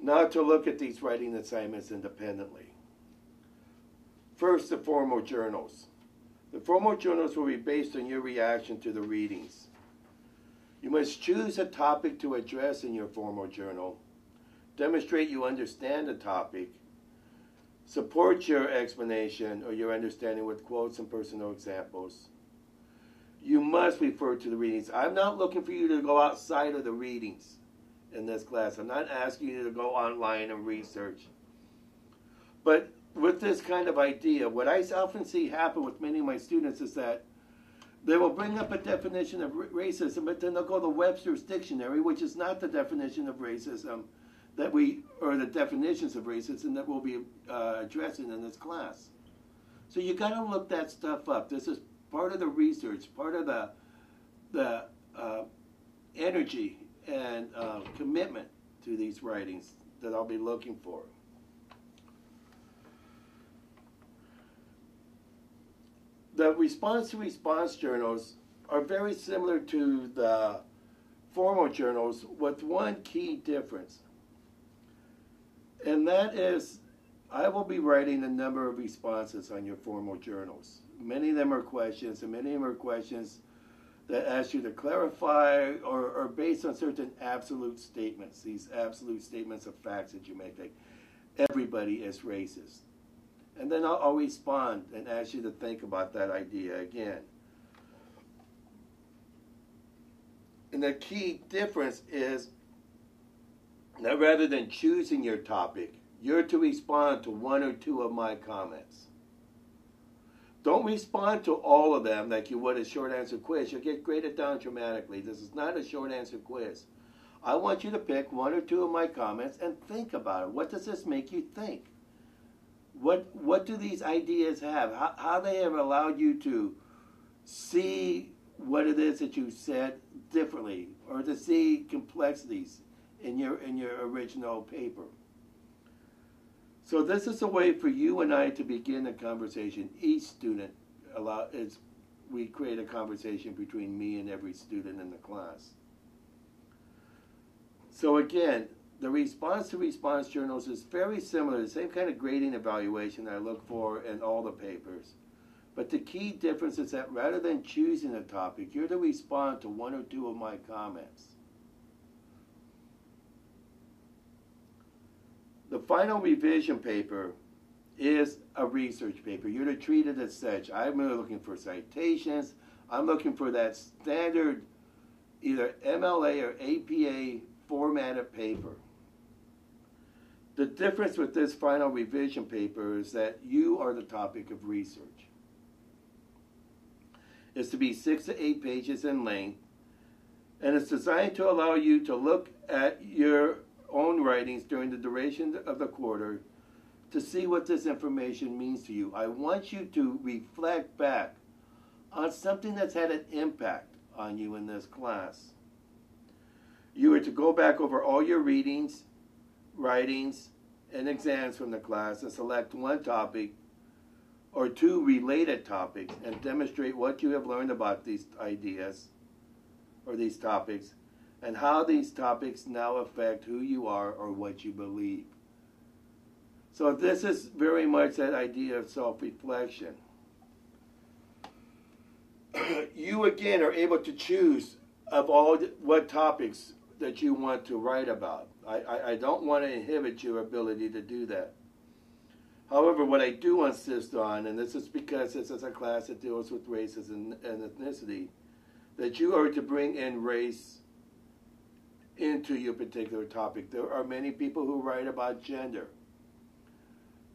Now to look at these writing assignments independently. First, the formal journals. The formal journals will be based on your reaction to the readings. You must choose a topic to address in your formal journal, demonstrate you understand the topic, support your explanation or your understanding with quotes and personal examples. You must refer to the readings. I'm not looking for you to go outside of the readings in this class. I'm not asking you to go online and research. But with this kind of idea, what I often see happen with many of my students is that they will bring up a definition of racism, but then they'll go to Webster's dictionary, which is not the definition of racism or the definitions of racism that we'll be addressing in this class. So you got to look that stuff up. This is part of the research, part of the energy and commitment to these writings that I'll be looking for. The response-to-response journals are very similar to the formal journals with one key difference. And that is, I will be writing a number of responses on your formal journals. Many of them are questions, and many of them are questions that ask you to clarify or are based on certain absolute statements, these absolute statements of facts that you make, like everybody is racist. And then I'll respond and ask you to think about that idea again. And the key difference is that rather than choosing your topic, you're to respond to one or two of my comments. Don't respond to all of them like you would a short answer quiz. You'll get graded down dramatically. This is not a short answer quiz. I want you to pick one or two of my comments and think about it. What does this make you think? What do these ideas have? How they have allowed you to see what it is that you said differently, or to see complexities in your original paper. So this is a way for you and I to begin a conversation. Each student we create a conversation between me and every student in the class. So again, the response-to-response journals is very similar, the same kind of grading evaluation I look for in all the papers. But the key difference is that rather than choosing a topic, you're to respond to one or two of my comments. The final revision paper is a research paper. You're to treat it as such. I'm really looking for citations. I'm looking for that standard either MLA or APA formatted paper. The difference with this final revision paper is that you are the topic of research. It's to be 6 to 8 pages in length, and it's designed to allow you to look at your own writings during the duration of the quarter to see what this information means to you. I want you to reflect back on something that's had an impact on you in this class. You are to go back over all your readings, writings, and exams from the class and select one topic or two related topics and demonstrate what you have learned about these ideas or these topics and how these topics now affect who you are or what you believe. So this is very much that idea of self-reflection. You again are able to choose of all what topics that you want to write about. I don't want to inhibit your ability to do that. However, what I do insist on, and this is because this is a class that deals with races and ethnicity, that you are to bring in race into your particular topic. There are many people who write about gender,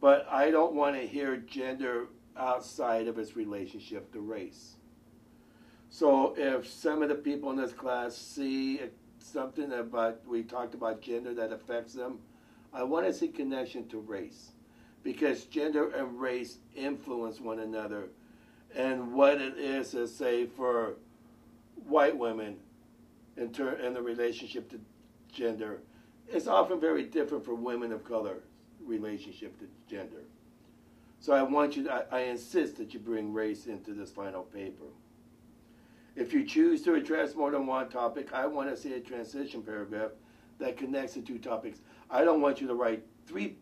but I don't want to hear gender outside of its relationship to race. So if some of the people in this class see something about, we talked about gender that affects them, I want to see connection to race, because gender and race influence one another. And what it is, say, for white women in the relationship to gender is often very different for women of color relationship to gender. So I insist that you bring race into this final paper. If you choose to address more than one topic, I want to see a transition paragraph that connects the two topics. I don't want you to write three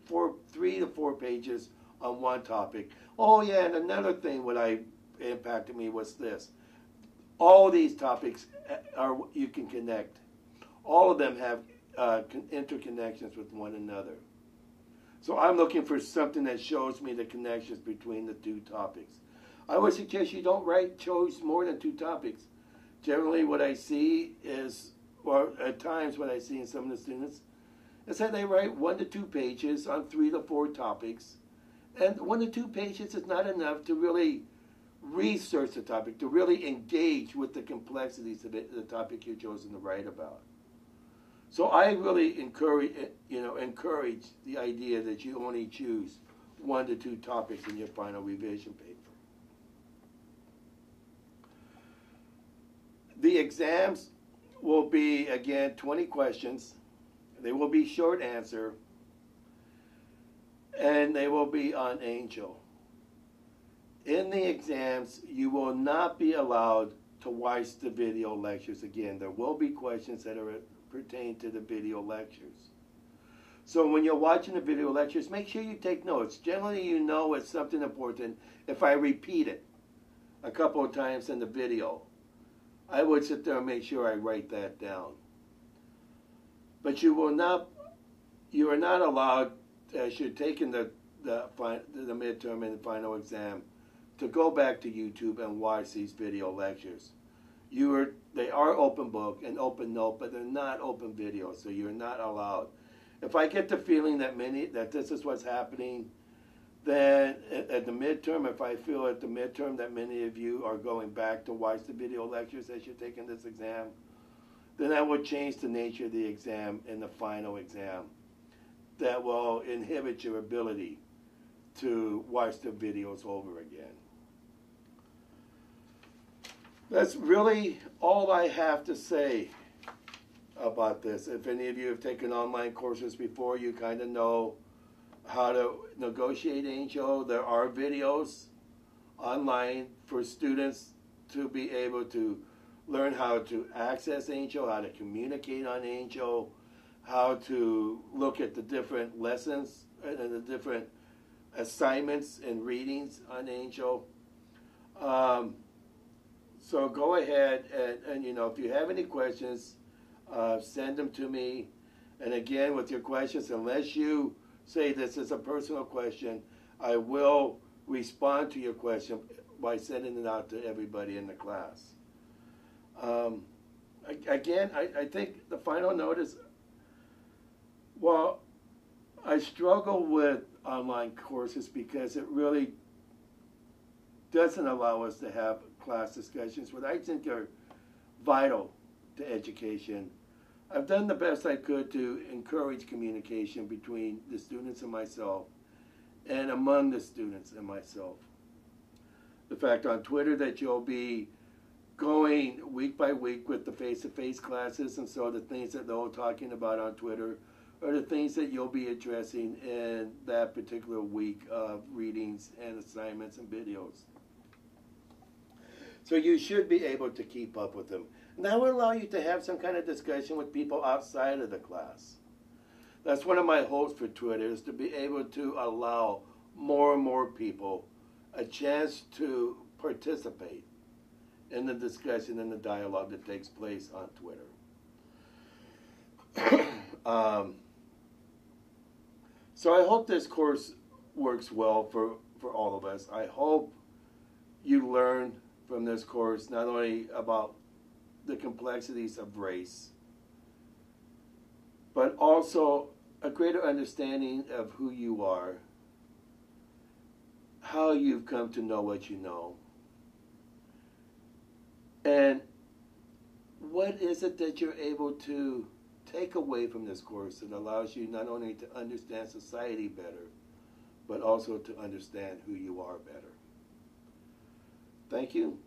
to four pages on one topic. Oh yeah, and another thing what impacted me was this. All these topics are you can connect. All of them have interconnections with one another. So I'm looking for something that shows me the connections between the two topics. I would suggest you don't choose more than two topics. Generally what I see is, or at times what I see in some of the students, is that they write 1 to 2 pages on 3 to 4 topics. And 1 to 2 pages is not enough to really research the topic, to really engage with the complexities of the topic you've chosen to write about. So I really encourage the idea that you only choose 1 to 2 topics in your final revision paper. The exams will be, again, 20 questions. They will be short answer, and they will be on Angel. In the exams, you will not be allowed to watch the video lectures again. There will be questions that pertain to the video lectures. So when you're watching the video lectures, make sure you take notes. Generally, you know it's something important if I repeat it a couple of times in the video. I would sit there and make sure I write that down. But you are not allowed, as you're taking the midterm and the final exam, to go back to YouTube and watch these video lectures. They are open book and open note, but they're not open video, so you're not allowed. If I get the feeling that this is what's happening, then at the midterm, if I feel at the midterm that many of you are going back to watch the video lectures as you're taking this exam, then I would change the nature of the exam in the final exam. That will inhibit your ability to watch the videos over again. That's really all I have to say about this. If any of you have taken online courses before, you kind of know how to negotiate Angel. There are videos online for students to be able to learn how to access Angel, how to communicate on Angel, how to look at the different lessons and the different assignments and readings on Angel. So go ahead and if you have any questions, send them to me. And again, with your questions, unless you say this is a personal question, I will respond to your question by sending it out to everybody in the class. Again, I think the final note is, well, I struggle with online courses because it really doesn't allow us to have class discussions, what I think are vital to education. I've done the best I could to encourage communication between the students and myself, and among the students and myself. The fact on Twitter that you'll be going week by week with the face-to-face classes, and so the things that they're talking about on Twitter are the things that you'll be addressing in that particular week of readings and assignments and videos. So you should be able to keep up with them. And that will allow you to have some kind of discussion with people outside of the class. That's one of my hopes for Twitter, is to be able to allow more and more people a chance to participate in the discussion and the dialogue that takes place on Twitter. So I hope this course works well for all of us. I hope you learn from this course not only about the complexities of race, but also a greater understanding of who you are, how you've come to know what you know, and what is it that you're able to take away from this course that allows you not only to understand society better, but also to understand who you are better. Thank you.